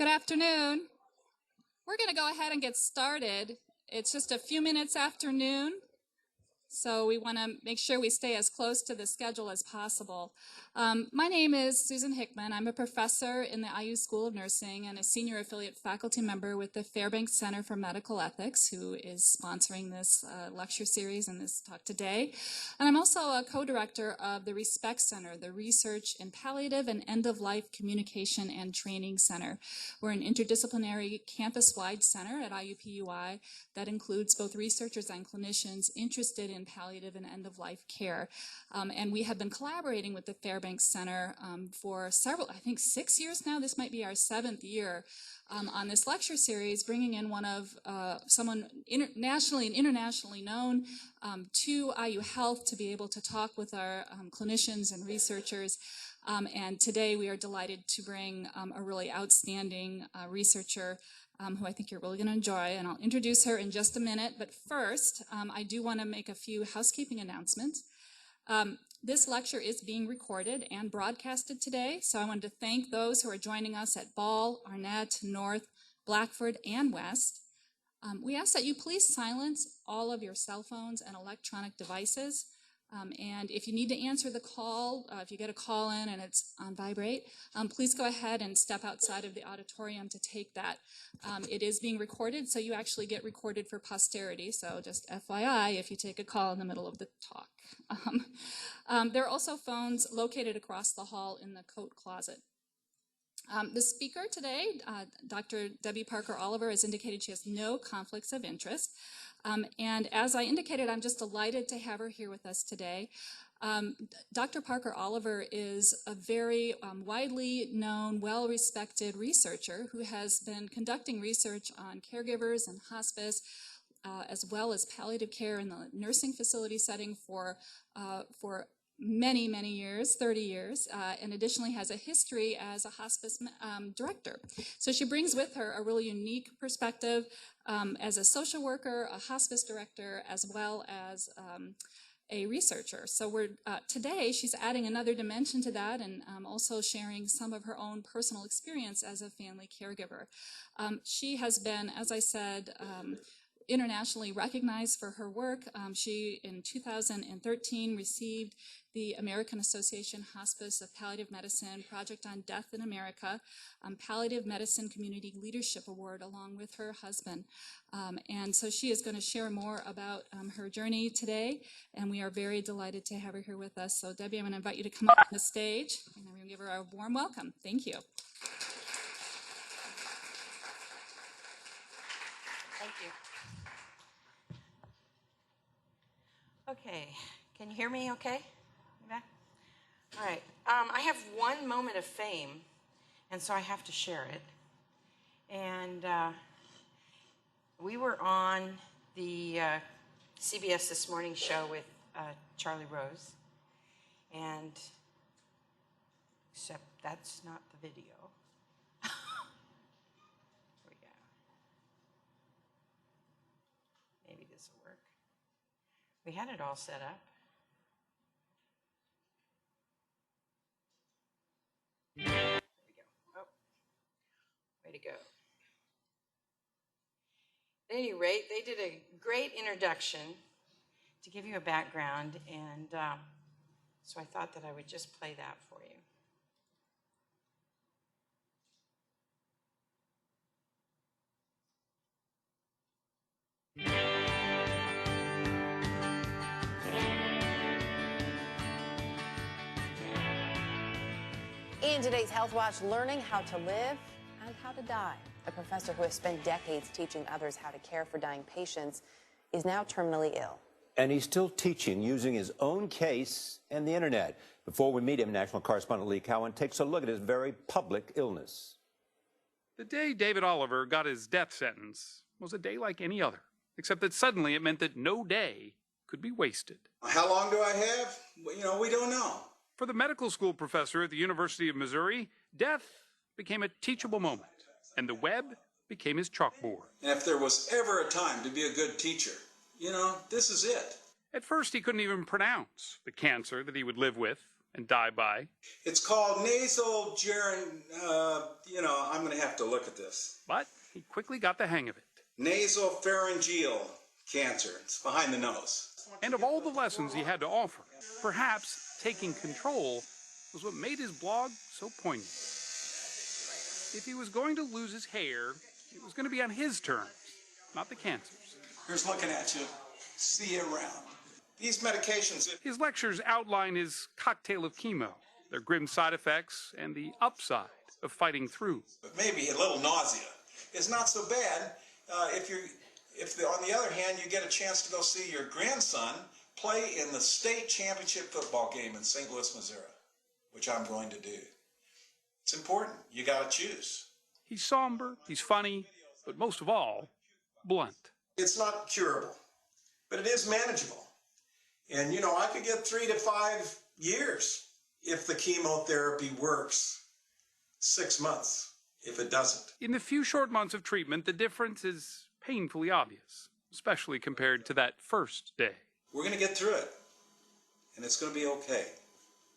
Good afternoon. We're going to go ahead and get started. It's just a few minutes after noon, so we want to make sure we stay as close to the schedule as possible. My name is Susan Hickman. I'm a professor in the IU School of Nursing and a senior affiliate faculty member with the Fairbanks Center for Medical Ethics, who is sponsoring this lecture series and this talk today. And I'm also a co-director of the RESPECT Center, the Research in Palliative and End-of-Life Communication and Training Center. We're an interdisciplinary campus-wide center at IUPUI that includes both researchers and clinicians interested in palliative and end-of-life care. And we have been collaborating with the Fairbanks Center for several, I think 6 years now. This might be our 7th year on this lecture series, bringing in one of someone nationally and internationally known to IU Health to be able to talk with our clinicians and researchers. And today we are delighted to bring a really outstanding researcher who I think you're really going to enjoy, and I'll introduce her in just a minute. But first, I do want to make a few housekeeping announcements. This lecture is being recorded and broadcasted today, so I wanted to thank those who are joining us at Ball, Arnett, North, Blackford, and West. We ask that you please silence all of your cell phones and electronic devices. And if you need to answer the call, if you get a call in and it's on vibrate, please go ahead and step outside of the auditorium to take that. It is being recorded, so you actually get recorded for posterity. So just FYI, if you take a call in the middle of the talk. There are also phones located across the hall in the coat closet. The speaker today, Dr. Debbie Parker Oliver, has indicated she has no conflicts of interest. And as I indicated, I'm just delighted to have her here with us today. Dr. Parker Oliver is a very widely known, well-respected researcher who has been conducting research on caregivers and hospice, as well as palliative care in the nursing facility setting for many, many years, 30 years, and additionally has a history as a hospice director. So she brings with her a really unique perspective as a social worker, a hospice director, as well as a researcher. So today she's adding another dimension to that and also sharing some of her own personal experience as a family caregiver. She has been, as I said, internationally recognized for her work. She, in 2013, received the American Association Hospice of Palliative Medicine Project on Death in America Palliative Medicine Community Leadership Award along with her husband. And so she is going to share more about her journey today, and we are very delighted to have her here with us. So Debbie, I'm going to invite you to come up on the stage, and I'm going to give her a warm welcome. Thank you. Thank you. Okay, can you hear me okay? Okay. All right, I have one moment of fame, and so I have to share it. And we were on the CBS This Morning show with Charlie Rose, and except that's not the video. Here we go. Maybe this will work. We had it all set up. There we go. Oh, way to go. At any rate, they did a great introduction to give you a background, and so I thought that I would just play that for you. In today's Health Watch, learning how to live and how to die. A professor who has spent decades teaching others how to care for dying patients is now terminally ill. And he's still teaching using his own case and the internet. Before we meet him, national correspondent Lee Cowan takes a look at his very public illness. The day David Oliver got his death sentence was a day like any other, except that suddenly it meant that no day could be wasted. How long do I have? We don't know. For the medical school professor at the University of Missouri, death became a teachable moment, and the web became his chalkboard. And if there was ever a time to be a good teacher, this is it. At first, he couldn't even pronounce the cancer that he would live with, and die by. It's called I'm going to have to look at this. But he quickly got the hang of it. Nasopharyngeal cancer. It's behind the nose. And of all the lessons he had to offer, perhaps taking control was what made his blog so poignant. If he was going to lose his hair, it was going to be on his terms, not the cancer's. Here's looking at you. See you around. These medications... His lectures outline his cocktail of chemo, their grim side effects, and the upside of fighting through. But maybe a little nausea is not so bad on the other hand, you get a chance to go see your grandson play in the state championship football game in St. Louis, Missouri, which I'm going to do. It's important. You got to choose. He's somber, he's funny, but most of all, blunt. It's not curable, but it is manageable. And, I could get 3 to 5 years if the chemotherapy works. 6 months if it doesn't. In the few short months of treatment, the difference is painfully obvious, especially compared to that first day. We're going to get through it, and it's going to be okay.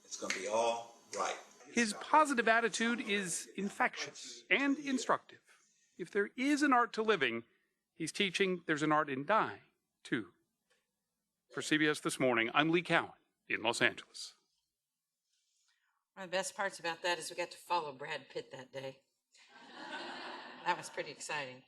It's going to be all right. His positive attitude is infectious and instructive. If there is an art to living, he's teaching there's an art in dying, too. For CBS This Morning, I'm Lee Cowan in Los Angeles. One of the best parts about that is we got to follow Brad Pitt that day. That was pretty exciting.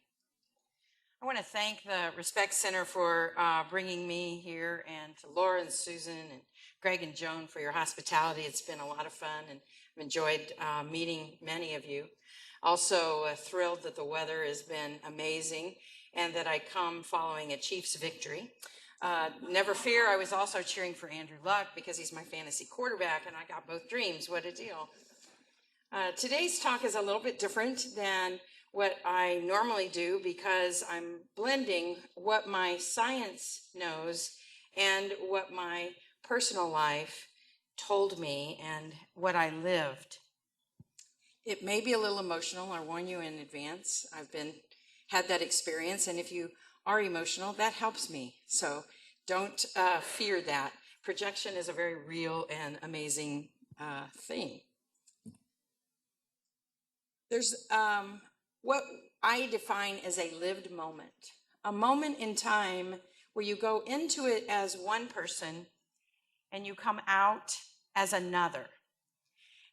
I want to thank the Respect Center for bringing me here, and to Laura and Susan and Greg and Joan for your hospitality. It's been a lot of fun, and I've enjoyed meeting many of you. Also thrilled that the weather has been amazing and that I come following a Chiefs victory. Never fear, I was also cheering for Andrew Luck because he's my fantasy quarterback, and I got both dreams. What a deal. Today's talk is a little bit different than what I normally do because I'm blending what my science knows and what my personal life told me and what I lived. It may be a little emotional. I warn you in advance. I've had that experience, and if you are emotional, that helps me. So don't fear that. Projection is a very real and amazing thing. There's what I define as a lived moment, a moment in time where you go into it as one person and you come out as another.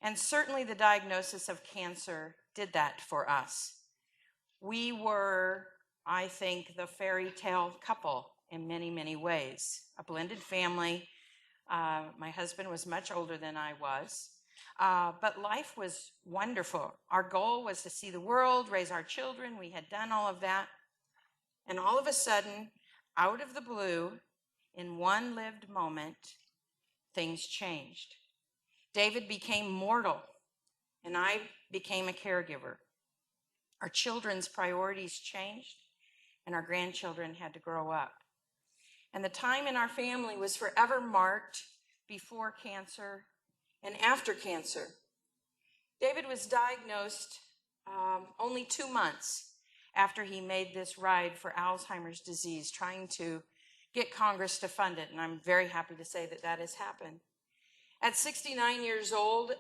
And certainly the diagnosis of cancer did that for us. We were, I think, the fairy tale couple in many, many ways. A blended family. My husband was much older than I was. But life was wonderful. Our goal was to see the world, raise our children. We had done all of that. And all of a sudden, out of the blue, in one lived moment, things changed. David became mortal, and I became a caregiver. Our children's priorities changed, and our grandchildren had to grow up. And the time in our family was forever marked before cancer and after cancer. David was diagnosed only 2 months after he made this ride for Alzheimer's disease, trying to get Congress to fund it, and I'm very happy to say that that has happened. At 69 years old,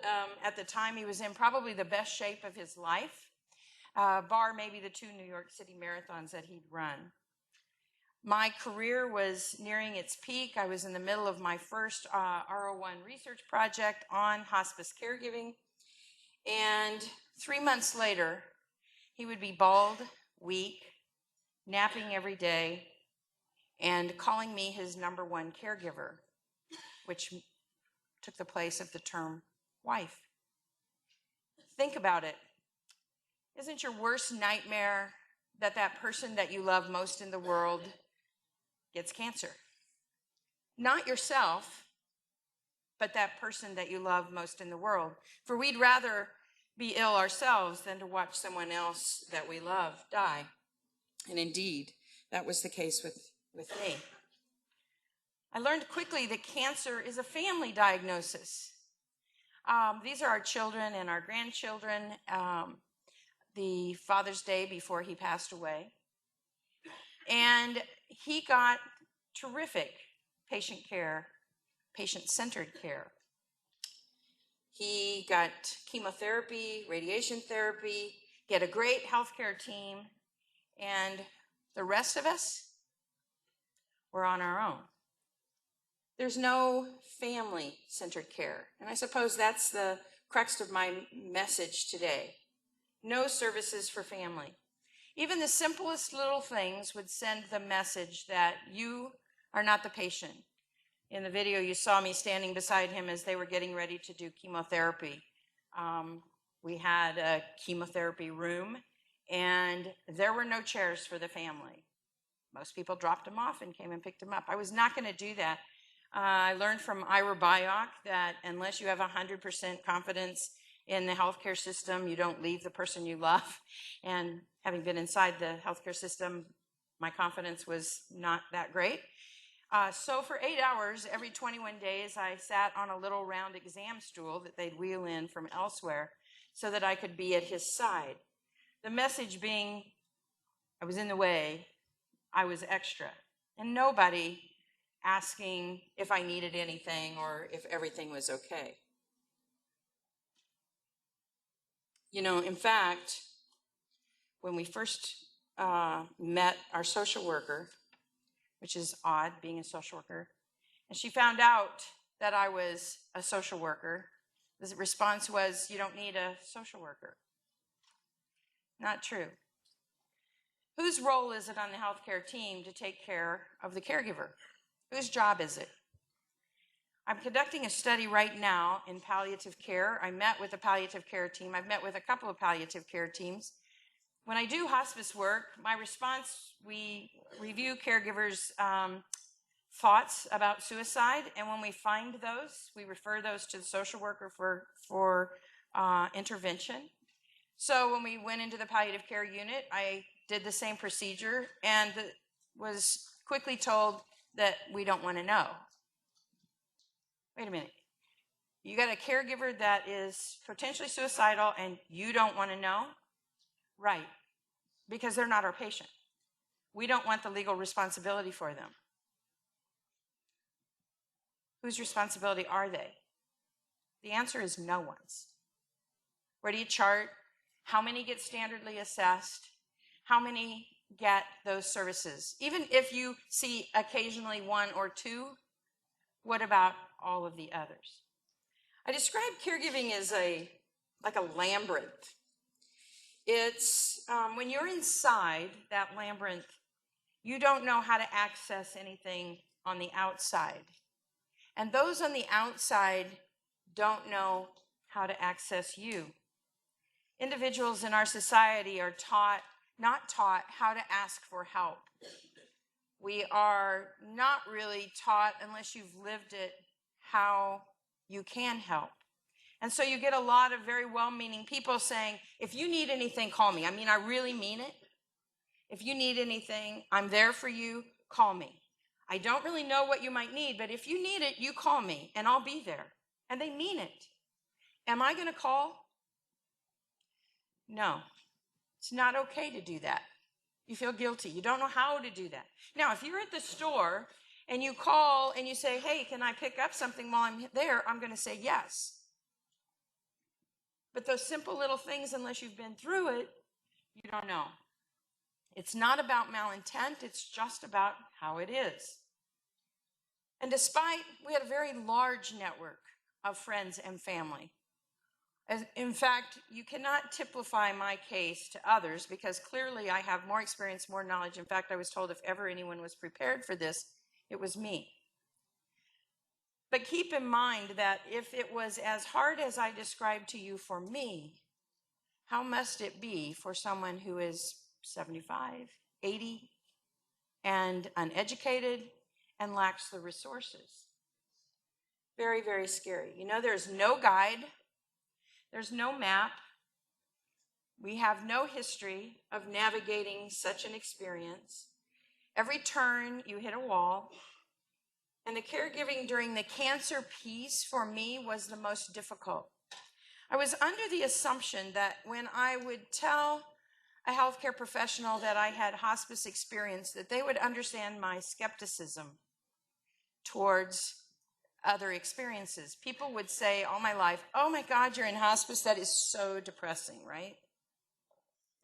at the time, he was in probably the best shape of his life, bar maybe the 2 New York City marathons that he'd run. My career was nearing its peak. I was in the middle of my first R01 research project on hospice caregiving. And 3 months later, he would be bald, weak, napping every day, and calling me his #1 caregiver, which took the place of the term wife. Think about it. Isn't your worst nightmare that that person that you love most in the world gets cancer? Not yourself, but that person that you love most in the world. For we'd rather be ill ourselves than to watch someone else that we love die. And indeed, that was the case with me. I learned quickly that cancer is a family diagnosis. These are our children and our grandchildren. The Father's Day before he passed away. And he got terrific patient care, patient-centered care. He got chemotherapy, radiation therapy. He had a great healthcare team. And the rest of us were on our own. There's no family-centered care. And I suppose that's the crux of my message today. No services for family. Even the simplest little things would send the message that you are not the patient. In the video, you saw me standing beside him as they were getting ready to do chemotherapy. We had a chemotherapy room, and there were no chairs for the family. Most people dropped them off and came and picked them up. I was not going to do that. I learned from Ira Byock that unless you have 100% confidence in the healthcare system, you don't leave the person you love. And having been inside the healthcare system, my confidence was not that great. So for 8 hours, every 21 days, I sat on a little round exam stool that they'd wheel in from elsewhere so that I could be at his side. The message being, I was in the way, I was extra. And nobody asking if I needed anything or if everything was okay. You know, in fact, when we first met our social worker, which is odd, being a social worker, and she found out that I was a social worker, the response was, "You don't need a social worker." Not true. Whose role is it on the healthcare team to take care of the caregiver? Whose job is it? I'm conducting a study right now in palliative care. I met with a palliative care team. I've met with a couple of palliative care teams. When I do hospice work, my response, we review caregivers' thoughts about suicide, and when we find those, we refer those to the social worker for intervention. So when we went into the palliative care unit, I did the same procedure and was quickly told that we don't want to know. Wait a minute. You got a caregiver that is potentially suicidal and you don't want to know? Right. Because they're not our patient. We don't want the legal responsibility for them. Whose responsibility are they? The answer is no one's. Where do you chart? How many get standardly assessed? How many get those services? Even if you see occasionally one or two, what about all of the others? I describe caregiving as like a labyrinth. It's when you're inside that labyrinth, you don't know how to access anything on the outside. And those on the outside don't know how to access you. Individuals in our society are not taught how to ask for help. We are not really taught, unless you've lived it, how you can help. And so you get a lot of very well-meaning people saying, if you need anything, call me. I mean, I really mean it. If you need anything, I'm there for you, call me. I don't really know what you might need, but if you need it, you call me and I'll be there. And they mean it. Am I going to call? No, it's not okay to do that. You feel guilty. You don't know how to do that. Now, if you're at the store and you call and you say, hey, can I pick up something while I'm there? I'm going to say yes. But those simple little things, unless you've been through it, you don't know. It's not about malintent. It's just about how it is. And despite, we had a very large network of friends and family. In fact, you cannot typify my case to others because clearly I have more experience, more knowledge. In fact, I was told if ever anyone was prepared for this, it was me. But keep in mind that if it was as hard as I described to you for me, how must it be for someone who is 75, 80, and uneducated and lacks the resources? Very, very scary. You know, there's no guide. There's no map. We have no history of navigating such an experience. Every turn, you hit a wall. And the caregiving during the cancer piece for me was the most difficult. I was under the assumption that when I would tell a healthcare professional that I had hospice experience, that they would understand my skepticism towards other experiences. People would say all my life, oh my God, you're in hospice. That is so depressing, right?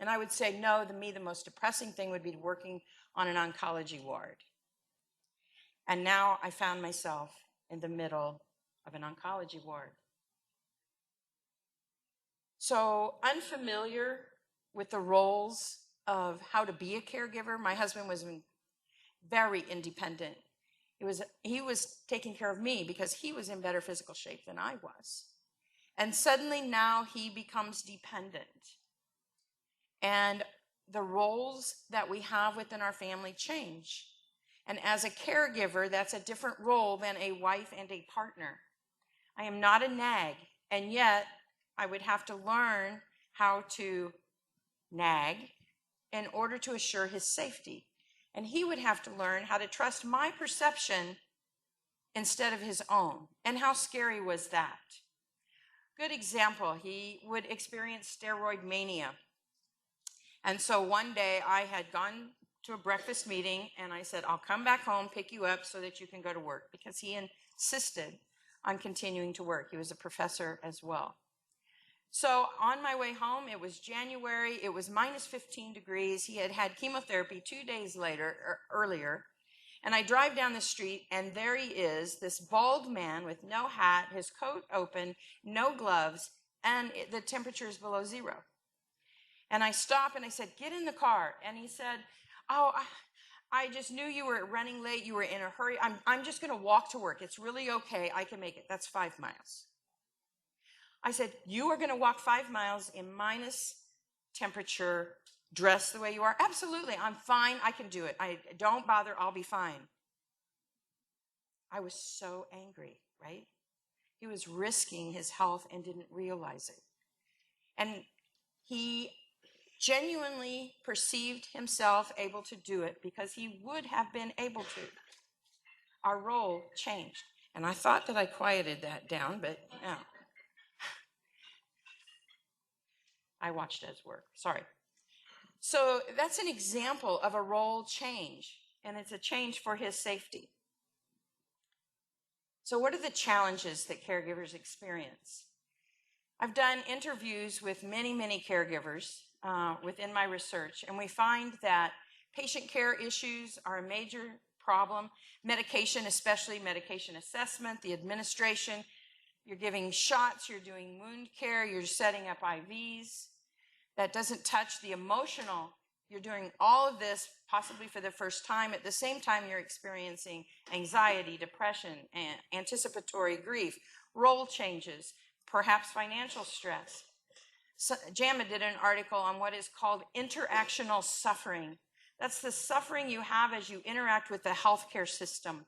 And I would say, no, the most depressing thing would be working on an oncology ward. And now I found myself in the middle of an oncology ward. So unfamiliar with the roles of how to be a caregiver. My husband was very independent. He was taking care of me because he was in better physical shape than I was. And suddenly now he becomes dependent. And the roles that we have within our family change. And as a caregiver, that's a different role than a wife and a partner. I am not a nag, and yet I would have to learn how to nag in order to assure his safety. And he would have to learn how to trust my perception instead of his own. And how scary was that? Good example, he would experience steroid mania. And so one day I had gone to a breakfast meeting and I said, I'll come back home, pick you up so that you can go to work, because he insisted on continuing to work. He was a professor as well. So on my way home, it was January, it was minus 15 degrees. He had had chemotherapy 2 days earlier. And I drive down the street and there he is, this bald man with no hat, his coat open, no gloves, and the temperature is below zero. And I stop and I said, get in the car. And he said, oh, I just knew you were running late. You were in a hurry. I'm just going to walk to work. It's really okay. I can make it. That's 5 miles. I said, you are going to walk 5 miles in minus temperature, dressed the way you are? Absolutely. I'm fine. I can do it. Don't bother. I'll be fine. I was so angry, right? He was risking his health and didn't realize it. And he genuinely perceived himself able to do it because he would have been able to. Our role changed. And I thought that I quieted that down, but no. I watched Ed's work. Sorry. So that's an example of a role change, and it's a change for his safety. So what are the challenges that caregivers experience? I've done interviews with many, many caregivers within my research, and we find that patient care issues are a major problem. Medication, especially medication assessment, the administration. You're giving shots, you're doing wound care, you're setting up IVs. That doesn't touch the emotional. You're doing all of this possibly for the first time. At the same time, you're experiencing anxiety, depression, and anticipatory grief, role changes, perhaps financial stress. So, JAMA did an article on what is called interactional suffering. That's the suffering you have as you interact with the healthcare system.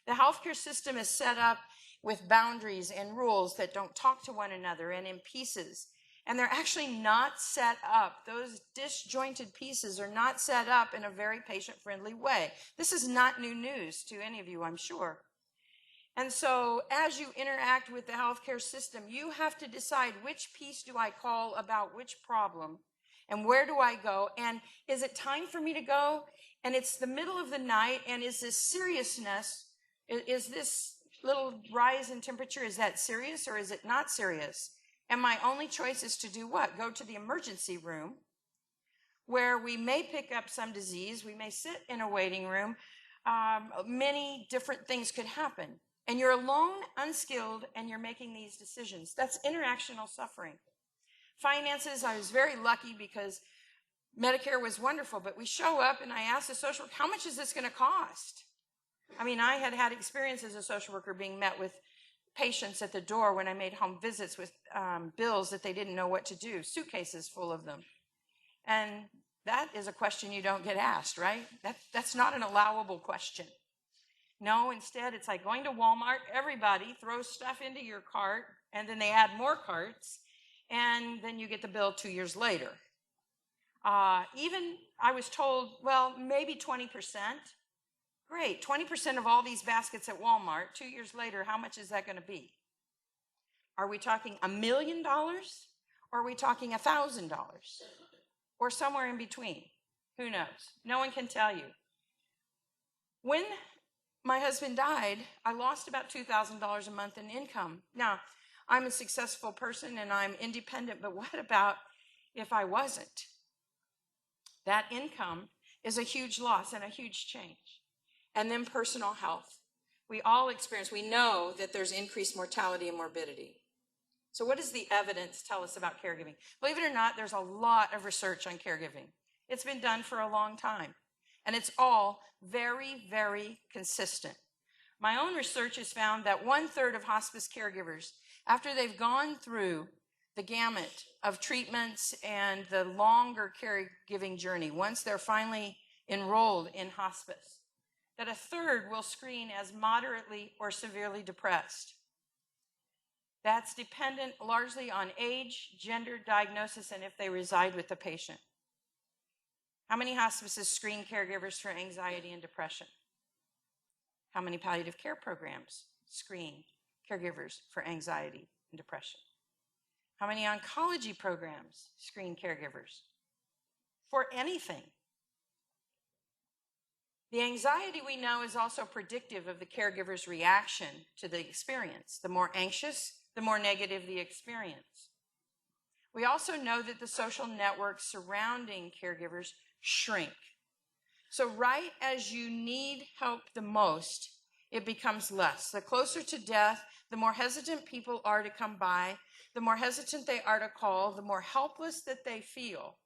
The healthcare system is set up with boundaries and rules that don't talk to one another and in pieces. And they're actually not set up. Those disjointed pieces are not set up in a very patient-friendly way. This is not new news to any of you, I'm sure. And so as you interact with the healthcare system, you have to decide which piece do I call about which problem and where do I go? And is it time for me to go? And it's the middle of the night, and is this seriousness, is this little rise in temperature, is that serious or is it not serious? And my only choice is to do what? Go to the emergency room where we may pick up some disease. We may sit in a waiting room. Many different things could happen. And you're alone, unskilled, and you're making these decisions. That's interactional suffering. Finances, I was very lucky because Medicare was wonderful, but we show up and I asked the social worker, how much is this going to cost? I mean, I had had experience as a social worker being met with patients at the door when I made home visits with bills that they didn't know what to do, suitcases full of them. And that is a question you don't get asked, right? That's not an allowable question. No, instead, it's like going to Walmart, everybody throws stuff into your cart, and then they add more carts, and then you get the bill 2 years later. Even I was told, well, maybe 20%. Great, 20% of all these baskets at Walmart, 2 years later, how much is that going to be? Are we talking $1 million? Or are we talking $1,000? Or somewhere in between? Who knows? No one can tell you. When my husband died, I lost about $2,000 a month in income. Now, I'm a successful person and I'm independent, but what about if I wasn't? That income is a huge loss and a huge change. And then personal health. We all experience, we know that there's increased mortality and morbidity. So what does the evidence tell us about caregiving? Believe it or not, there's a lot of research on caregiving. It's been done for a long time. And it's all very, very consistent. My own research has found that 1/3 of hospice caregivers, after they've gone through the gamut of treatments and the longer caregiving journey, once they're finally enrolled in hospice, that 1/3 will screen as moderately or severely depressed. That's dependent largely on age, gender, diagnosis, and if they reside with the patient. How many hospices screen caregivers for anxiety and depression? How many palliative care programs screen caregivers for anxiety and depression? How many oncology programs screen caregivers for anything? The anxiety, we know, is also predictive of the caregiver's reaction to the experience. The more anxious, the more negative the experience. We also know that the social networks surrounding caregivers shrink. So right as you need help the most, it becomes less. The closer to death, the more hesitant people are to come by, the more hesitant they are to call, the more helpless that they feel,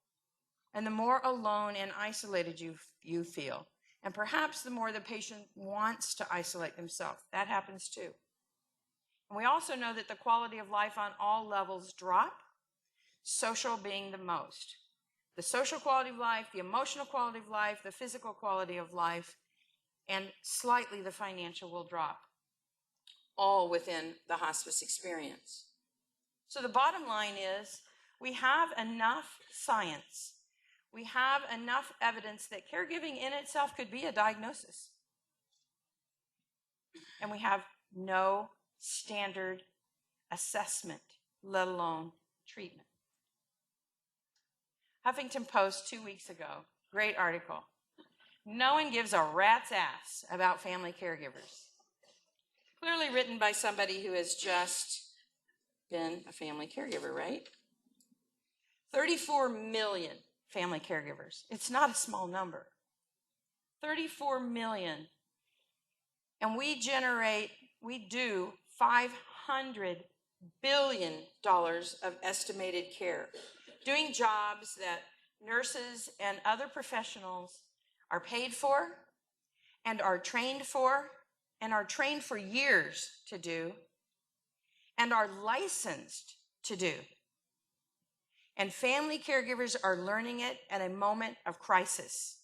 and the more alone and isolated you feel. And perhaps the more the patient wants to isolate themselves. That happens too. And we also know that the quality of life on all levels drop, social being the most. The social quality of life, the emotional quality of life, the physical quality of life, and slightly the financial will drop, all within the hospice experience. So the bottom line is we have enough science. We have enough evidence that caregiving in itself could be a diagnosis. And we have no standard assessment, let alone treatment. Huffington Post 2 weeks ago, great article. No one gives a rat's ass about family caregivers. Clearly written by somebody who has just been a family caregiver, right? 34 million family caregivers. It's not a small number. 34 million. And we do $500 billion of estimated care, doing jobs that nurses and other professionals are paid for and are trained for years to do and are licensed to do. And family caregivers are learning it at a moment of crisis.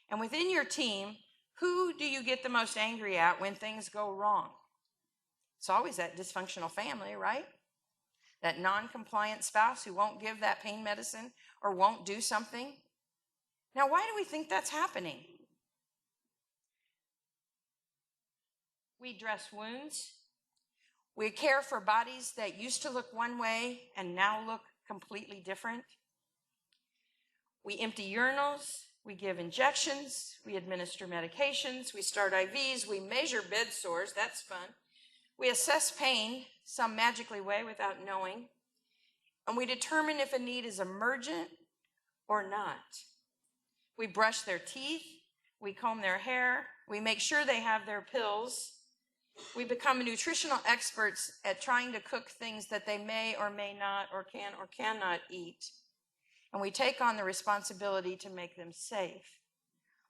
And within your team, who do you get the most angry at when things go wrong? It's always that dysfunctional family, right? That non-compliant spouse who won't give that pain medicine or won't do something. Now, why do we think that's happening? We dress wounds. We care for bodies that used to look one way and now look completely different. We empty urinals. We give injections. We administer medications. We start IVs. We measure bed sores. That's fun. We assess pain some magically way without knowing. And we determine if a need is emergent or not. We brush their teeth. We comb their hair. We make sure they have their pills. We become nutritional experts at trying to cook things that they may or may not or can or cannot eat. And we take on the responsibility to make them safe,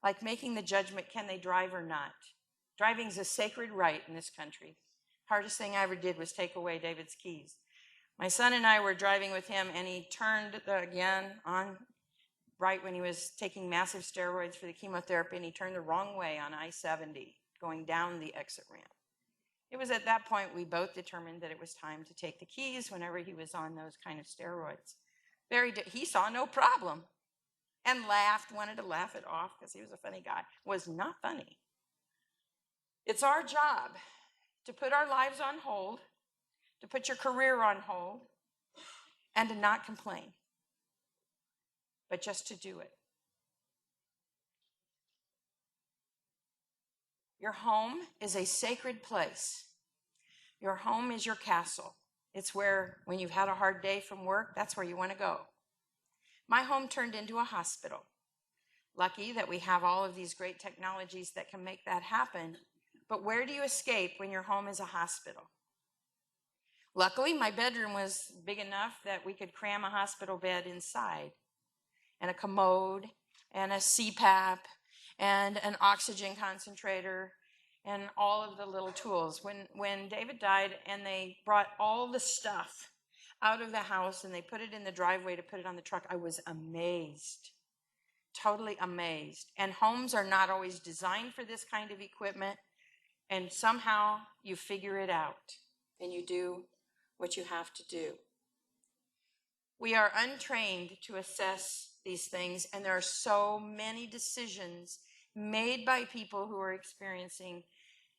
like making the judgment, can they drive or not? Driving is a sacred right in this country. Hardest thing I ever did was take away David's keys. My son and I were driving with him, and he turned again on right when he was taking massive steroids for the chemotherapy, and he turned the wrong way on I-70, going down the exit ramp. It was at that point we both determined that it was time to take the keys whenever he was on those kind of steroids. He saw no problem and laughed, wanted to laugh it off because he was a funny guy. Was not funny. It's our job to put our lives on hold, to put your career on hold, and to not complain, but just to do it. Your home is a sacred place. Your home is your castle. It's where, when you've had a hard day from work, that's where you want to go. My home turned into a hospital. Lucky that we have all of these great technologies that can make that happen. But where do you escape when your home is a hospital? Luckily, my bedroom was big enough that we could cram a hospital bed inside, and a commode, and a CPAP, and an oxygen concentrator, and all of the little tools. When David died and they brought all the stuff out of the house and they put it in the driveway to put it on the truck, I was amazed, totally amazed. And homes are not always designed for this kind of equipment, and somehow you figure it out and you do what you have to do. We are untrained to assess these things, and there are so many decisions made by people who are experiencing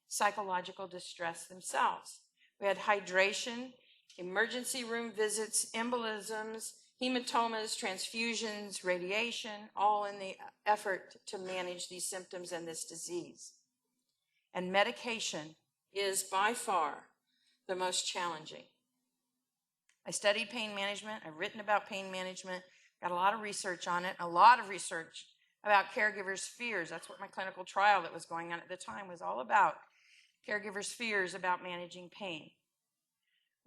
psychological distress themselves. We had hydration, emergency room visits, embolisms, hematomas, transfusions, radiation, all in the effort to manage these symptoms and this disease. And medication is by far the most challenging. I studied pain management. I've written about pain management, got a lot of research on it, a lot of research about caregivers' fears. That's what my clinical trial that was going on at the time was all about. Caregivers' fears about managing pain.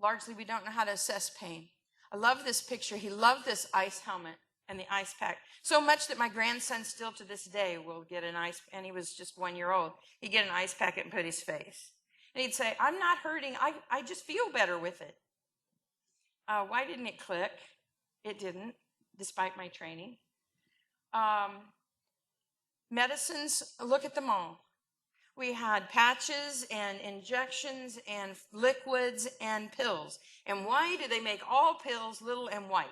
Largely, we don't know how to assess pain. I love this picture. He loved this ice helmet and the ice pack so much that my grandson still to this day will get an ice, and he was just 1 year old. He'd get an ice packet and put his face. And he'd say, I'm not hurting. I just feel better with it. Why didn't it click? It didn't, despite my training. Medicines, look at them all. We had patches and injections and liquids and pills. And why do they make all pills little and white?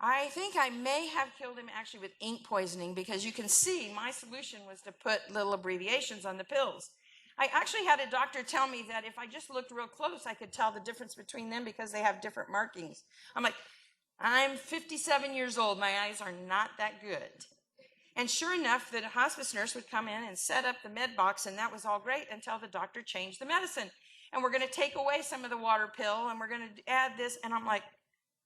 I think I may have killed him actually with ink poisoning, because you can see my solution was to put little abbreviations on the pills. I actually had a doctor tell me that if I just looked real close, I could tell the difference between them because they have different markings. I'm like, I'm 57 years old. My eyes are not that good. And sure enough, the hospice nurse would come in and set up the med box, and that was all great until the doctor changed the medicine. And we're going to take away some of the water pill, and we're going to add this. And I'm like,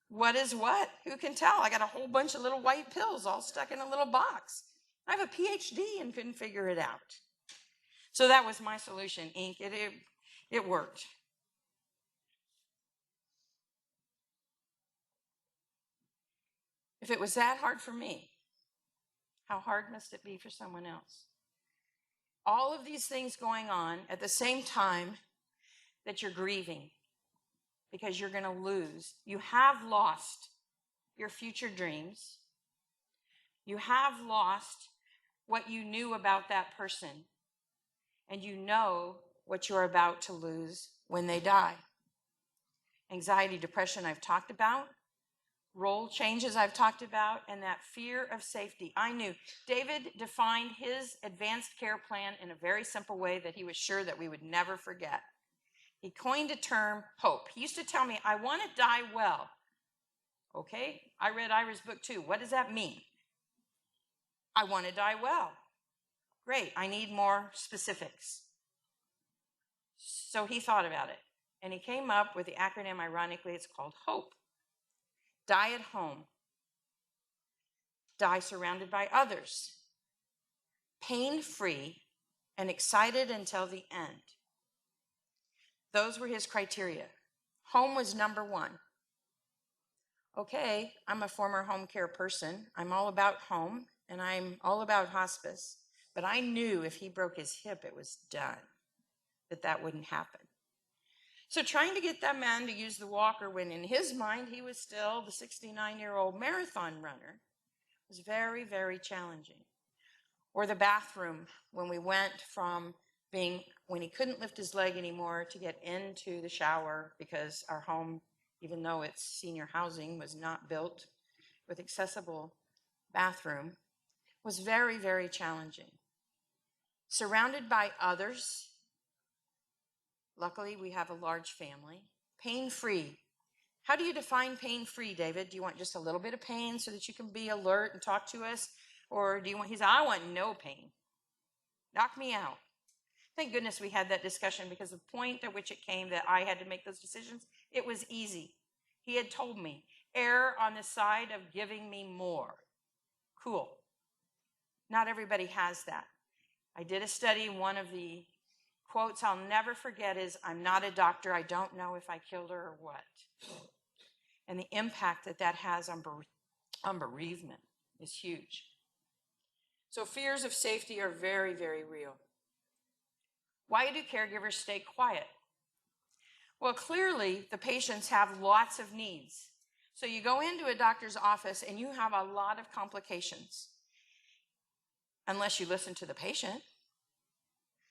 what is what? Who can tell? I got a whole bunch of little white pills all stuck in a little box. I have a PhD and couldn't figure it out. So that was my solution, ink. It worked. If it was that hard for me, how hard must it be for someone else? All of these things going on at the same time that you're grieving because you're going to lose. You have lost your future dreams. You have lost what you knew about that person. And you know what you're about to lose when they die. Anxiety, depression, I've talked about. Role changes I've talked about, and that fear of safety. I knew David defined his advanced care plan in a very simple way that he was sure that we would never forget. He coined a term, hope. He used to tell me, I want to die well. Okay, I read Ira's book too. What does that mean? I want to die well. Great, I need more specifics. So he thought about it, and he came up with the acronym, ironically, it's called HOPE. Die at home. Die surrounded by others. Pain-free and excited until the end. Those were his criteria. Home was number one. Okay, I'm a former home care person. I'm all about home, and I'm all about hospice. But I knew if he broke his hip, it was done, that wouldn't happen. So trying to get that man to use the walker when in his mind he was still the 69-year-old marathon runner was very, very challenging. Or the bathroom, when we went from being, when he couldn't lift his leg anymore, to get into the shower because our home, even though it's senior housing, was not built with accessible bathroom, was very, very challenging. Surrounded by others. Luckily, we have a large family. Pain-free. How do you define pain-free, David? Do you want just a little bit of pain so that you can be alert and talk to us? Or do you want, I want no pain. Knock me out. Thank goodness we had that discussion, because the point at which it came that I had to make those decisions, it was easy. He had told me, err on the side of giving me more. Cool. Not everybody has that. I did a study. One of the quotes I'll never forget is, "I'm not a doctor. I don't know if I killed her or what." And the impact that that has on bereavement is huge. So fears of safety are very, very real. Why do caregivers stay quiet? Well, clearly the patients have lots of needs. So you go into a doctor's office and you have a lot of complications, unless you listen to the patient.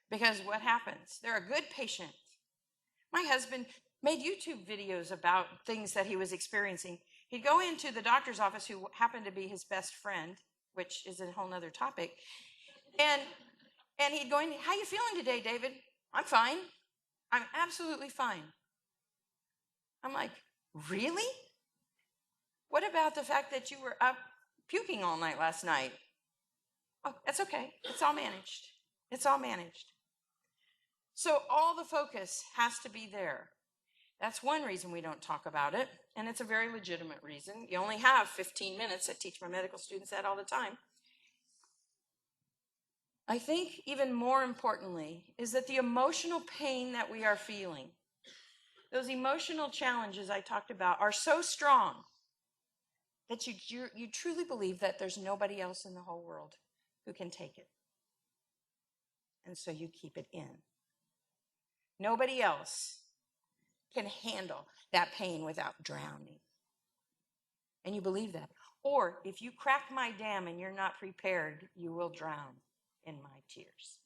Because what happens? They're a good patient. My husband made YouTube videos about things that he was experiencing. He'd go into the doctor's office, who happened to be his best friend, which is a whole nother topic. And he'd go in, "How you feeling today, David?" "I'm fine. I'm absolutely fine." I'm like, "Really? What about the fact that you were up puking all night last night?" "Oh, that's okay. It's all managed. It's all managed." So all the focus has to be there. That's one reason we don't talk about it, and it's a very legitimate reason. You only have 15 minutes. I teach my medical students that all the time. I think even more importantly is that the emotional pain that we are feeling, those emotional challenges I talked about, are so strong that you truly believe that there's nobody else in the whole world who can take it. And so you keep it in. Nobody else can handle that pain without drowning. And you believe that. Or if you crack my dam and you're not prepared, you will drown in my tears.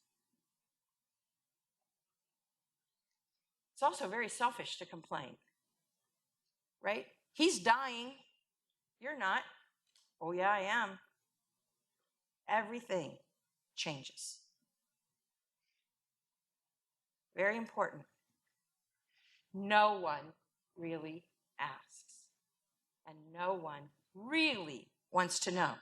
It's also very selfish to complain, right? He's dying. You're not. "Oh, yeah, I am." Everything changes. Very important. No one really asks, and no one really wants to know.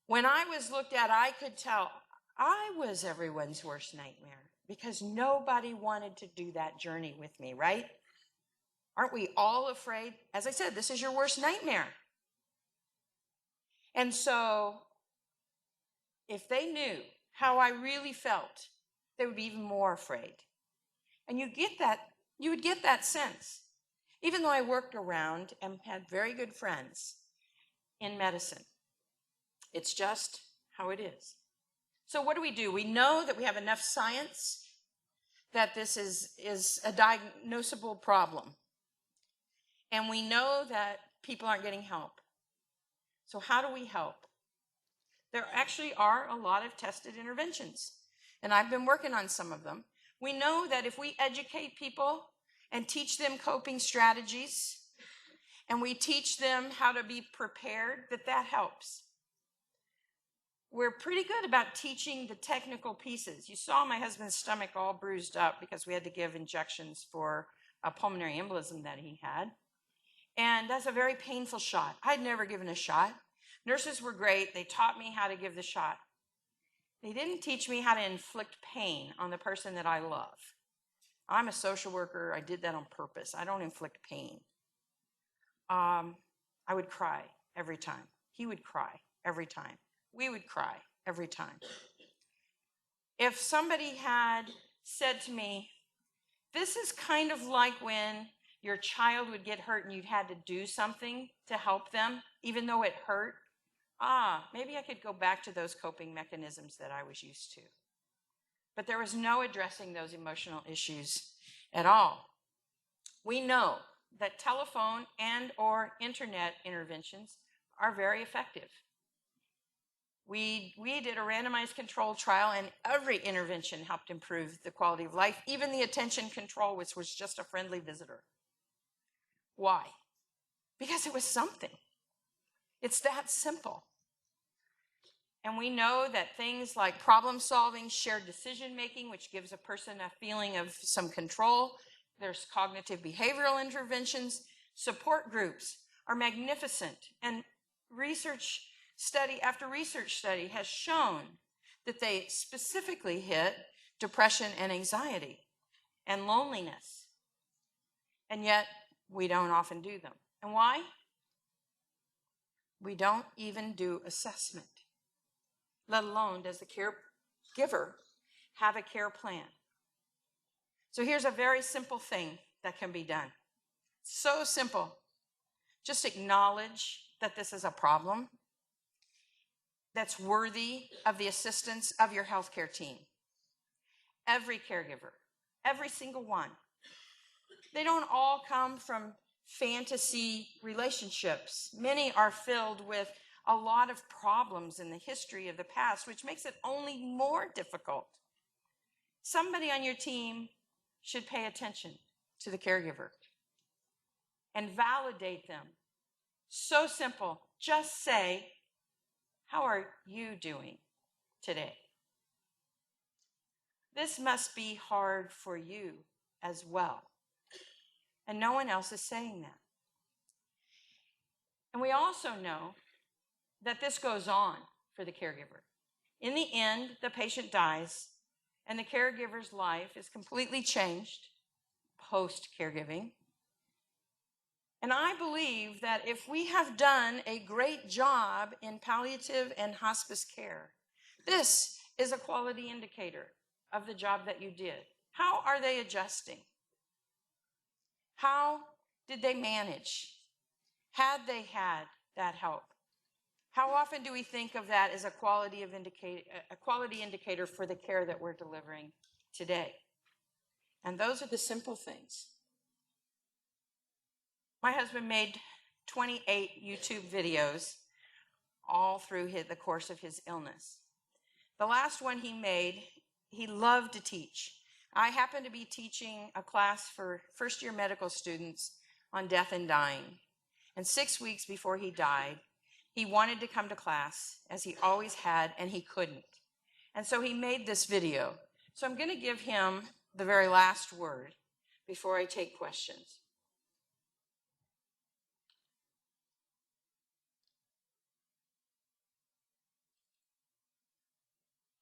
When I was looked at, I could tell I was everyone's worst nightmare, because nobody wanted to do that journey with me, right? Aren't we all afraid? As I said, this is your worst nightmare. And so if they knew how I really felt, they would be even more afraid. And you would get that sense. Even though I worked around and had very good friends in medicine, it's just how it is. So what do? We know that we have enough science that this is a diagnosable problem. And we know that people aren't getting help. So how do we help? There actually are a lot of tested interventions, and I've been working on some of them. We know that if we educate people and teach them coping strategies, and we teach them how to be prepared, that helps. We're pretty good about teaching the technical pieces. You saw my husband's stomach all bruised up because we had to give injections for a pulmonary embolism that he had. And that's a very painful shot. I'd never given a shot. Nurses were great. They taught me how to give the shot. They didn't teach me how to inflict pain on the person that I love. I'm a social worker. I did that on purpose. I don't inflict pain. I would cry every time. He would cry every time. We would cry every time. If somebody had said to me, "This is kind of like when your child would get hurt and you'd had to do something to help them, even though it hurt," maybe I could go back to those coping mechanisms that I was used to. But there was no addressing those emotional issues at all. We know that telephone and or internet interventions are very effective. We did a randomized control trial, and every intervention helped improve the quality of life, even the attention control, which was just a friendly visitor. Why? Because it was something. It's that simple. And we know that things like problem solving, shared decision making, which gives a person a feeling of some control, there's cognitive behavioral interventions, support groups are magnificent. And research study after research study has shown that they specifically hit depression and anxiety and loneliness. And yet, we don't often do them. And why? We don't even do assessment, let alone does the caregiver have a care plan. So here's a very simple thing that can be done. So simple. Just acknowledge that this is a problem that's worthy of the assistance of your healthcare team. Every caregiver, every single one. They don't all come from fantasy relationships. Many are filled with a lot of problems in the history of the past, which makes it only more difficult. Somebody on your team should pay attention to the caregiver and validate them. So simple. Just say, how are you doing today? This must be hard for you as well. And no one else is saying that. And we also know that this goes on for the caregiver. In the end, the patient dies, and the caregiver's life is completely changed post-caregiving. And I believe that if we have done a great job in palliative and hospice care, this is a quality indicator of the job that you did. How are they adjusting? How did they manage? Had they had that help? How often do we think of that as a quality indicator for the care that we're delivering today? And those are the simple things. My husband made 28 YouTube videos all through the course of his illness. The last one he made, he loved to teach. I happened to be teaching a class for first-year medical students on death and dying. And 6 weeks before he died, he wanted to come to class, as he always had, and he couldn't. And so he made this video. So I'm going to give him the very last word before I take questions.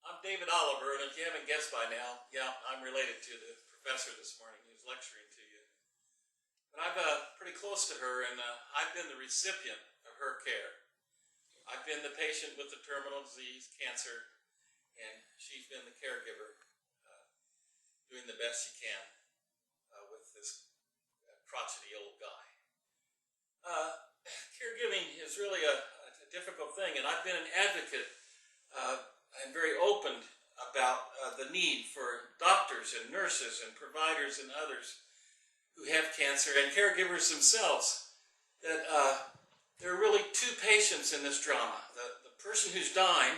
I'm David Oliver, and if you haven't guessed by now, yeah, I'm related to the professor this morning who's lecturing to you. But I'm pretty close to her, and I've been the recipient of her care. I've been the patient with the terminal disease, cancer, and she's been the caregiver, doing the best she can with this crotchety old guy. Caregiving is really a difficult thing, and I've been an advocate and very open about the need for doctors and nurses and providers and others who have cancer and caregivers themselves, that there are really two patients in this drama, the person who's dying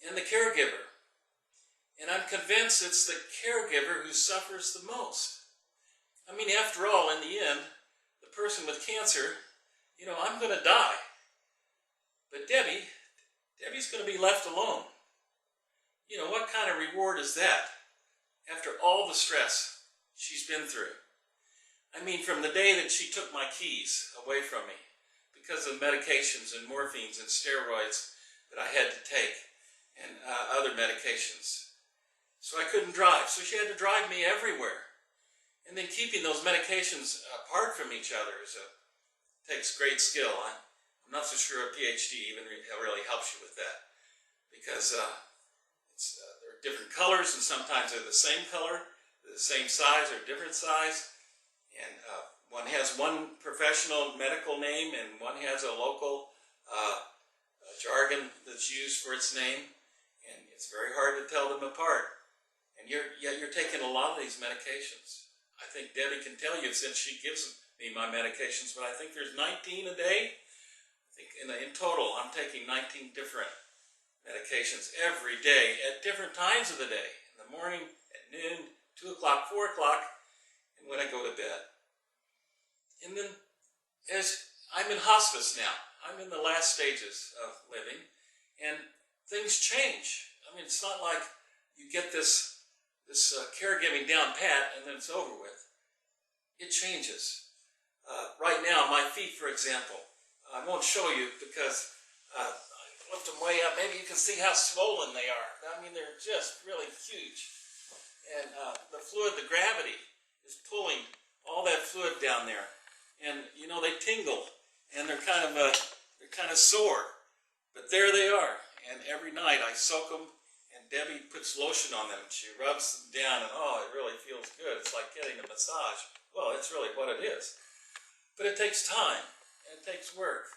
and the caregiver. And I'm convinced it's the caregiver who suffers the most. I mean, after all, in the end, the person with cancer, I'm going to die. But Debbie's going to be left alone. What kind of reward is that after all the stress she's been through? I mean, from the day that she took my keys away from me because of medications and morphines and steroids that I had to take and other medications. So I couldn't drive, so she had to drive me everywhere. And then keeping those medications apart from each other takes great skill. I'm not so sure a PhD even really helps you with that, because there are different colors, and sometimes they're the same color, the same size, or different size. And one has one professional medical name, and one has a local jargon that's used for its name, and it's very hard to tell them apart. And you're taking a lot of these medications. I think Debbie can tell you, since she gives me my medications, but I think there's 19 a day. I think in total, I'm taking 19 different medications every day at different times of the day. In the morning, at noon, 2 o'clock, 4 o'clock, and when I go to bed. And then, as I'm in hospice now, I'm in the last stages of living, and things change. I mean, it's not like you get this caregiving down pat and then it's over with. It changes. Right now, my feet, for example, I won't show you because lift them way up. Maybe you can see how swollen they are. I mean, they're just really huge. And the fluid, the gravity, is pulling all that fluid down there. And, you know, they tingle, and they're kind of sore. But there they are. And every night I soak them, and Debbie puts lotion on them. She rubs them down, and oh, it really feels good. It's like getting a massage. Well, it's really what it is. But it takes time, and it takes work.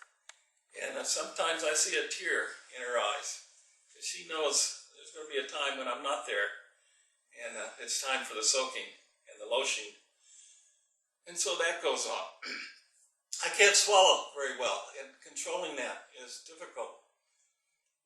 And sometimes I see a tear in her eyes, because she knows there's going to be a time when I'm not there, and it's time for the soaking and the lotion. And so that goes on. I can't swallow very well, and controlling that is difficult.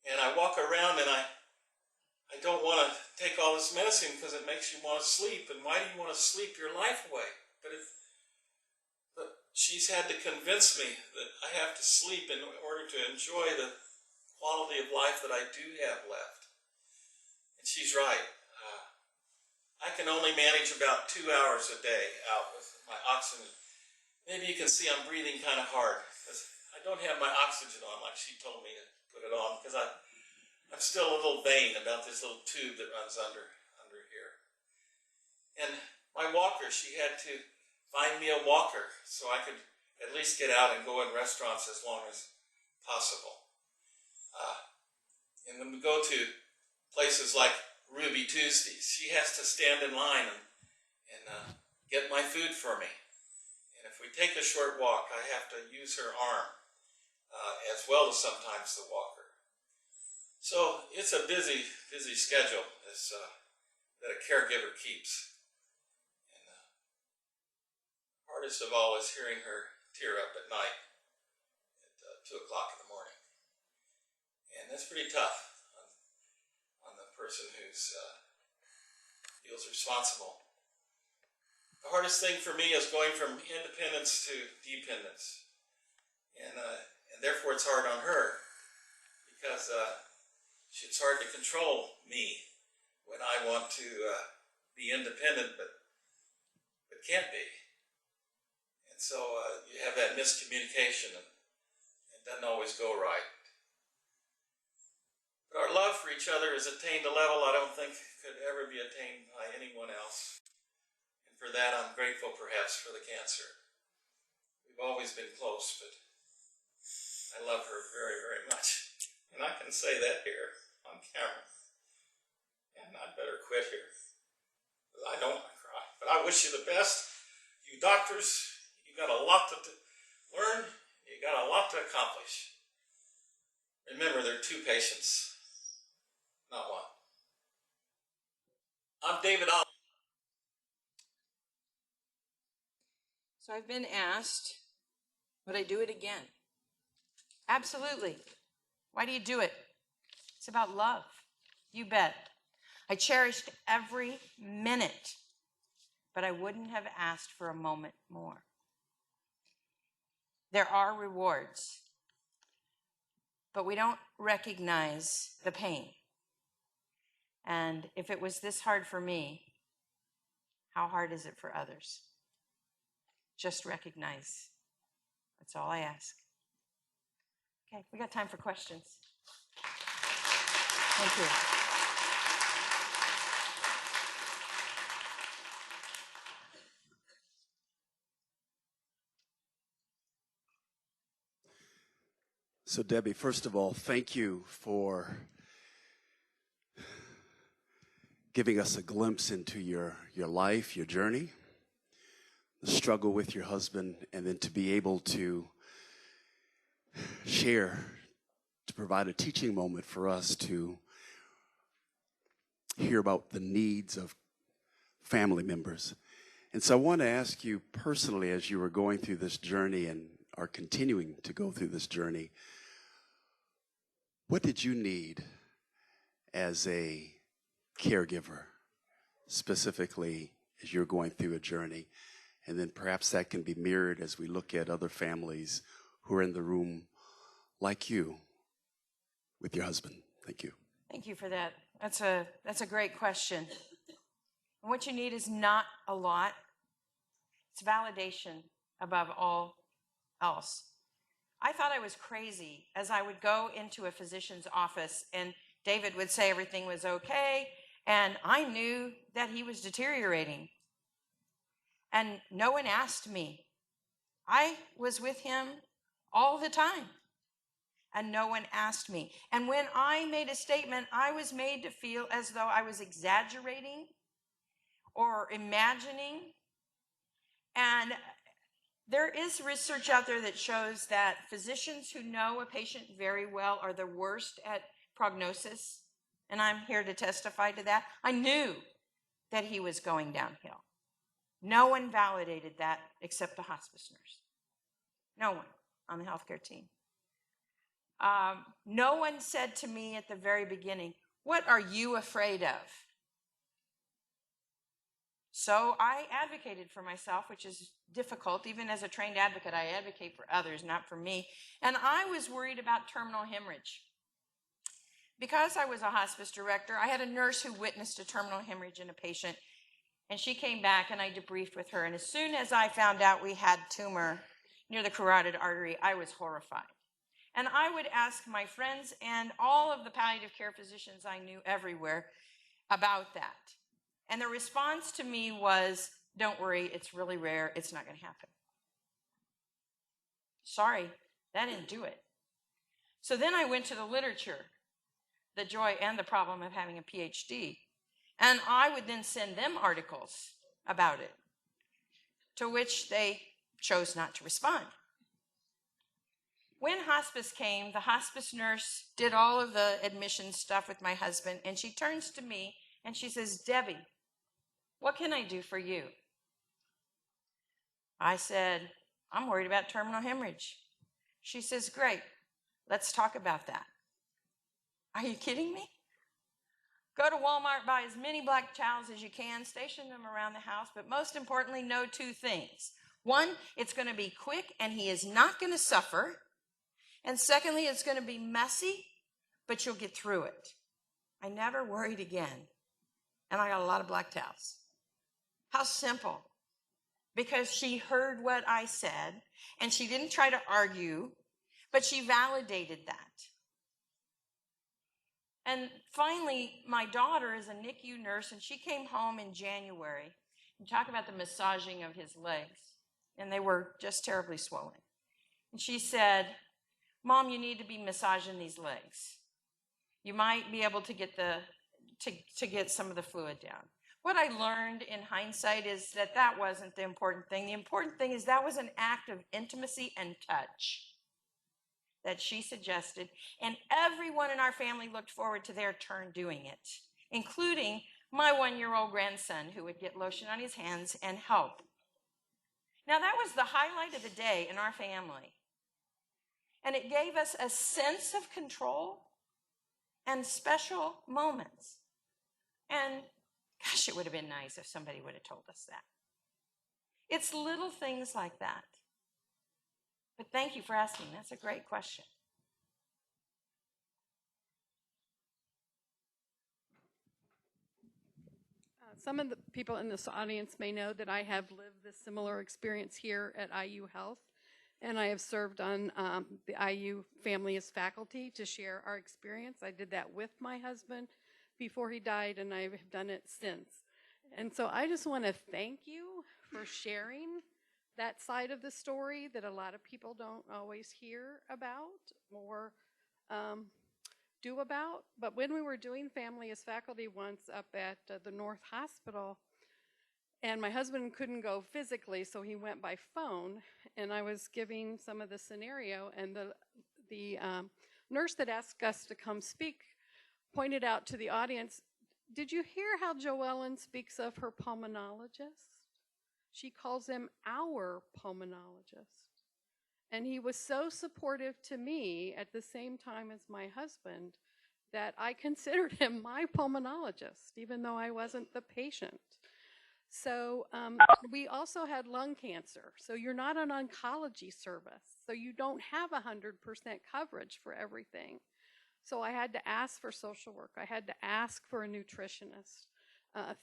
And I walk around, and I don't want to take all this medicine because it makes you want to sleep. And why do you want to sleep your life away? But she's had to convince me that I have to sleep in order to enjoy the quality of life that I do have left. And she's right. I can only manage about 2 hours a day out with my oxygen. Maybe you can see I'm breathing kind of hard because I don't have my oxygen on like she told me to put it on, because I'm still a little vain about this little tube that runs under here. And my walker, she had to find me a walker so I could at least get out and go in restaurants as long as possible. And when we go to places like Ruby Tuesdays, she has to stand in line and get my food for me. And if we take a short walk, I have to use her arm as well as sometimes the walker. So it's a busy schedule that a caregiver keeps. And hardest of all is hearing her tear up at night at 2 o'clock in the morning. And that's pretty tough on the person who feels responsible. The hardest thing for me is going from independence to dependence. And therefore it's hard on her, because it's hard to control me when I want to be independent but can't be. And so you have that miscommunication, and it doesn't always go right. But our love for each other has attained a level I don't think could ever be attained by anyone else. And for that I'm grateful perhaps for the cancer. We've always been close, but I love her very, very much. And I can say that here on camera. And I'd better quit here, because I don't want to cry. But I wish you the best. You doctors, you got a lot to learn. You got a lot to accomplish. Remember, there are 2 patients, not 1. I'm David Al. So I've been asked, would I do it again? Absolutely. Why do you do it? It's about love. You bet. I cherished every minute, but I wouldn't have asked for a moment more. There are rewards, but we don't recognize the pain. And if it was this hard for me, how hard is it for others? Just recognize. That's all I ask. Okay, we got time for questions. Thank you. So Debbie, first of all, thank you for giving us a glimpse into your life, your journey, the struggle with your husband, and then to be able to share, to provide a teaching moment for us to hear about the needs of family members. And so I want to ask you personally, as you were going through this journey and are continuing to go through this journey, what did you need as a caregiver, specifically as you're going through a journey? And then perhaps that can be mirrored as we look at other families who are in the room like you with your husband. Thank you. Thank you for that. That's a great question. And what you need is not a lot. It's validation above all else. I thought I was crazy as I would go into a physician's office and David would say everything was okay, and I knew that he was deteriorating. And no one asked me. I was with him all the time, and no one asked me. And when I made a statement, I was made to feel as though I was exaggerating or imagining. And there is research out there that shows that physicians who know a patient very well are the worst at prognosis, and I'm here to testify to that. I knew that he was going downhill. No one validated that except the hospice nurse. No one on the healthcare team. No one said to me at the very beginning, "What are you afraid of?" So I advocated for myself, which is difficult. Even as a trained advocate, I advocate for others, not for me. And I was worried about terminal hemorrhage. Because I was a hospice director, I had a nurse who witnessed a terminal hemorrhage in a patient. And she came back and I debriefed with her. And as soon as I found out we had tumor near the carotid artery, I was horrified. And I would ask my friends and all of the palliative care physicians I knew everywhere about that. And the response to me was, "Don't worry, it's really rare, it's not going to happen." Sorry, that didn't do it. So then I went to the literature, the joy and the problem of having a PhD. And I would then send them articles about it, to which they chose not to respond. When hospice came, the hospice nurse did all of the admission stuff with my husband, and she turns to me and she says, "Debbie, what can I do for you?" I said, "I'm worried about terminal hemorrhage." She says, "Great, let's talk about that." Are you kidding me? Go to Walmart, buy as many black towels as you can, station them around the house, but most importantly, know two things. One, it's going to be quick and he is not going to suffer. And secondly, it's going to be messy, but you'll get through it. I never worried again. And I got a lot of black towels. How simple. Because she heard what I said, and she didn't try to argue, but she validated that. And finally, my daughter is a NICU nurse, and she came home in January and talked about the massaging of his legs, and they were just terribly swollen. And she said, "Mom, you need to be massaging these legs. You might be able to get to get some of the fluid down." What I learned in hindsight is that that wasn't the important thing. The important thing is that was an act of intimacy and touch that she suggested, and everyone in our family looked forward to their turn doing it, including my 1-year-old grandson, who would get lotion on his hands and help. Now, that was the highlight of the day in our family, and it gave us a sense of control and special moments. And gosh, it would have been nice if somebody would have told us that. It's little things like that. But thank you for asking. That's a great question. Some of the people in this audience may know that I have lived this similar experience here at IU Health, and I have served on the IU family as faculty to share our experience. I did that with my husband before he died, and I have done it since. And so I just want to thank you for sharing that side of the story that a lot of people don't always hear about or do about. But when we were doing family as faculty once up at the North Hospital, and my husband couldn't go physically, so he went by phone, and I was giving some of the scenario, and the nurse that asked us to come speak pointed out to the audience, "Did you hear how Joellen speaks of her pulmonologist? She calls him our pulmonologist." And he was so supportive to me at the same time as my husband that I considered him my pulmonologist, even though I wasn't the patient. So we also had lung cancer. So you're not an oncology service. So you don't have 100% coverage for everything. So I had to ask for social work. I had to ask for a nutritionist,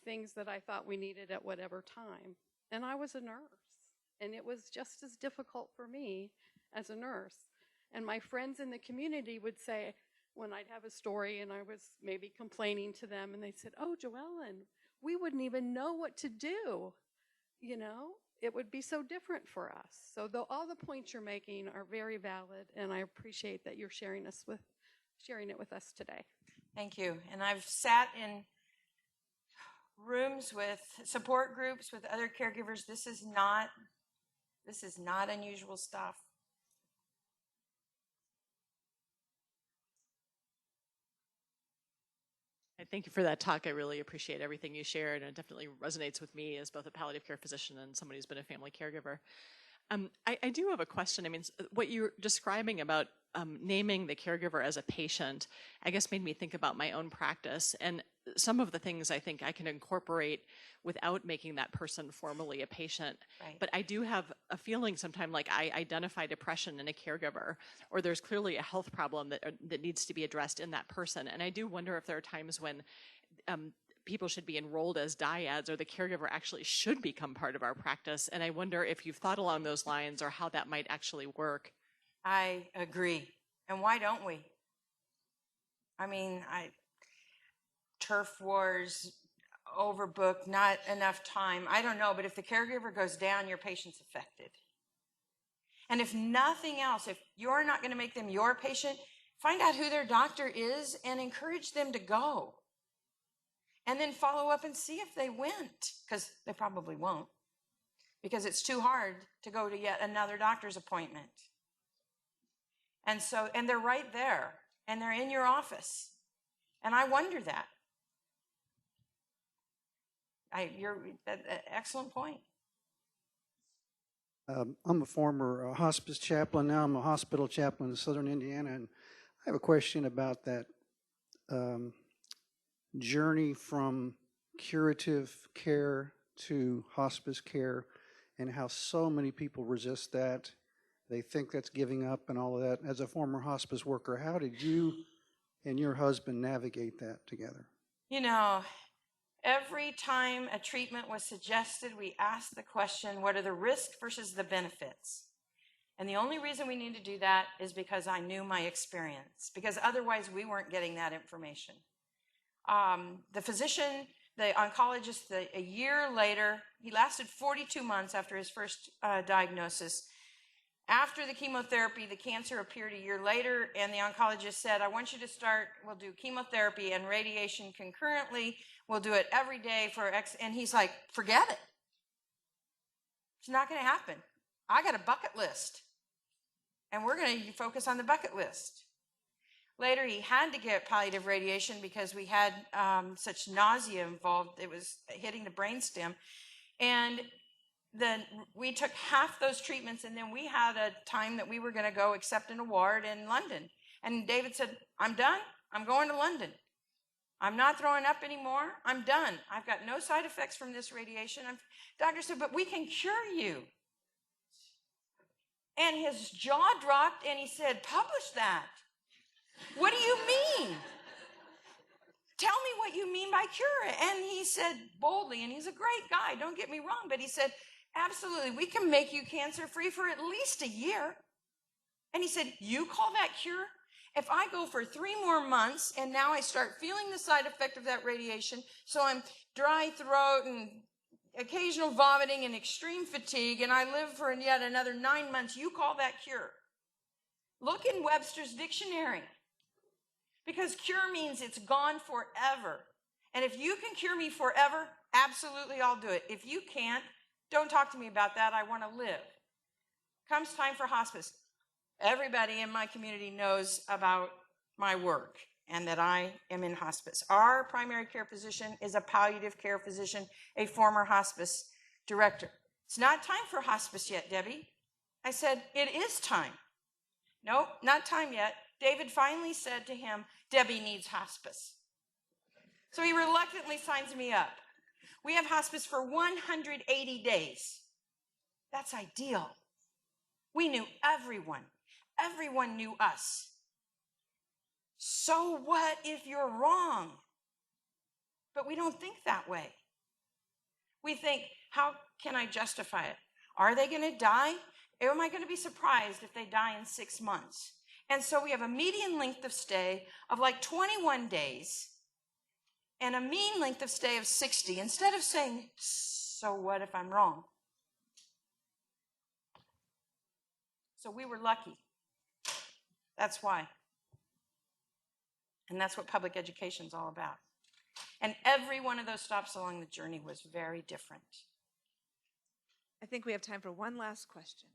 things that I thought we needed at whatever time. And I was a nurse, and it was just as difficult for me as a nurse. And my friends in the community would say, when I'd have a story and I was maybe complaining to them, and they said, "Oh, Joellen, we wouldn't even know what to do. You know, it would be so different for us." So all the points you're making are very valid, and I appreciate that you're sharing it with us today. Thank you. And I've sat in rooms with support groups with other caregivers. This is not unusual stuff. Thank you for that talk. I really appreciate everything you shared, and it definitely resonates with me as both a palliative care physician and somebody who's been a family caregiver. I do have a question. I mean, what you're describing about naming the caregiver as a patient, I guess made me think about my own practice. And some of the things I think I can incorporate without making that person formally a patient. Right. But I do have a feeling sometimes like I identify depression in a caregiver, or there's clearly a health problem that needs to be addressed in that person. And I do wonder if there are times when people should be enrolled as dyads, or the caregiver actually should become part of our practice. And I wonder if you've thought along those lines or how that might actually work. I agree. And why don't we? I mean, turf wars, overbooked, not enough time. I don't know, but if the caregiver goes down, your patient's affected. And if nothing else, if you're not going to make them your patient, find out who their doctor is and encourage them to go. And then follow up and see if they went, because they probably won't, because it's too hard to go to yet another doctor's appointment. And they're right there, and they're in your office. And I wonder that. Excellent point. I'm a former hospice chaplain. Now I'm a hospital chaplain in southern Indiana, and I have a question about that journey from curative care to hospice care, and how so many people resist that. They think that's giving up and all of that. As a former hospice worker, how did you and your husband navigate that together? You know, every time a treatment was suggested, we asked the question, what are the risks versus the benefits? And the only reason we need to do that is because I knew my experience, because otherwise we weren't getting that information. The physician, the oncologist, a year later, he lasted 42 months after his first diagnosis. After the chemotherapy, the cancer appeared a year later, and the oncologist said, I want you to start, we'll do chemotherapy and radiation concurrently. We'll do it every day for X. And he's like, forget it. It's not going to happen. I got a bucket list, and we're going to focus on the bucket list. Later, he had to get palliative radiation because we had such nausea involved. It was hitting the brainstem. And then we took half those treatments, and then we had a time that we were going to go accept an award in London. And David said, I'm done. I'm going to London. I'm not throwing up anymore. I'm done. I've got no side effects from this radiation. Doctor said, but we can cure you. And his jaw dropped, and he said, publish that. What do you mean? Tell me what you mean by cure. And he said boldly, and he's a great guy, don't get me wrong, but he said, absolutely, we can make you cancer-free for at least a year. And he said, you call that cure? If I go for 3 more months and now I start feeling the side effect of that radiation, so I'm dry throat and occasional vomiting and extreme fatigue, and I live for yet another 9 months, you call that cure? Look in Webster's dictionary, because cure means it's gone forever. And if you can cure me forever, absolutely I'll do it. If you can't, don't talk to me about that. I want to live. Comes time for hospice. Everybody in my community knows about my work and that I am in hospice. Our primary care physician is a palliative care physician, a former hospice director. It's not time for hospice yet, Debbie. I said, it is time. Nope, not time yet. David finally said to him, Debbie needs hospice. So he reluctantly signs me up. We have hospice for 180 days. That's ideal. We knew everyone. Everyone knew us. So what if you're wrong? But we don't think that way. We think, how can I justify it? Are they going to die? Am I going to be surprised if they die in 6 months? And so we have a median length of stay of like 21 days and a mean length of stay of 60. Instead of saying, so what if I'm wrong? So we were lucky. That's why. And that's what public education is all about. And every one of those stops along the journey was very different. I think we have time for one last question.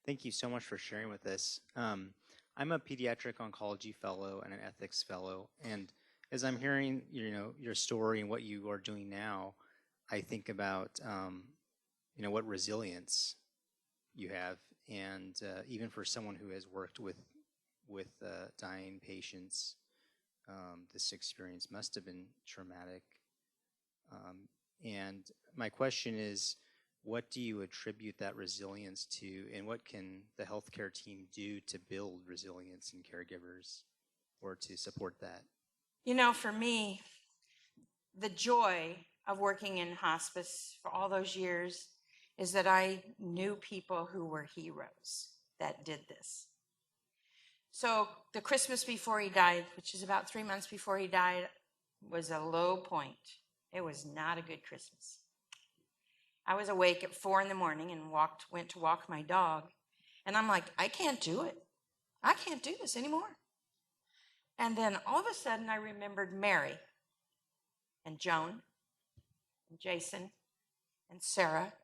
Thank you so much for sharing with us. I'm a pediatric oncology fellow and an ethics fellow, and as I'm hearing, your story and what you are doing now, I think about, what resilience you have, and even for someone who has worked with dying patients, this experience must have been traumatic. And my question is, what do you attribute that resilience to, and what can the healthcare team do to build resilience in caregivers or to support that? For me, the joy of working in hospice for all those years is that I knew people who were heroes that did this. So the Christmas before he died, which is about 3 months before he died, was a low point. It was not a good Christmas. I was awake at 4 a.m. and went to walk my dog. And I'm like, I can't do it. I can't do this anymore. And then all of a sudden I remembered Mary and Joan and Jason and Sarah.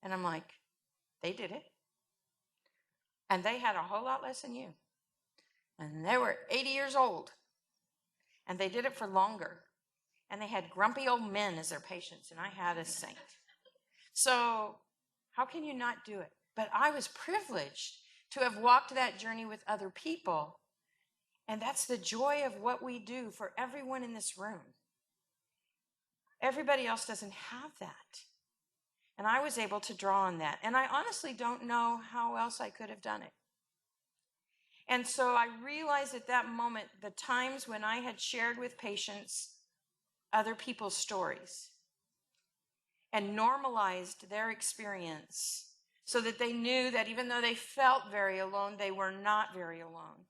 And I'm like, they did it. And they had a whole lot less than you. And they were 80 years old. And they did it for longer. And they had grumpy old men as their patients. And I had a saint. So how can you not do it? But I was privileged to have walked that journey with other people. And that's the joy of what we do for everyone in this room. Everybody else doesn't have that. And I was able to draw on that. And I honestly don't know how else I could have done it. And so I realized at that moment the times when I had shared with patients other people's stories and normalized their experience so that they knew that even though they felt very alone, they were not very alone,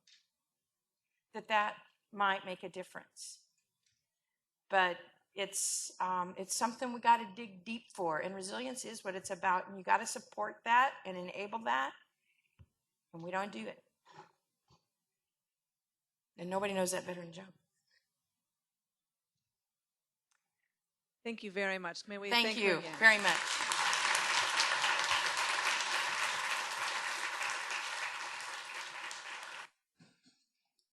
that might make a difference. But it's something we got to dig deep for, and resilience is what it's about, and you got to support that and enable that, and we don't do it. And nobody knows that better than Joe. Thank you very much. May we thank you very much.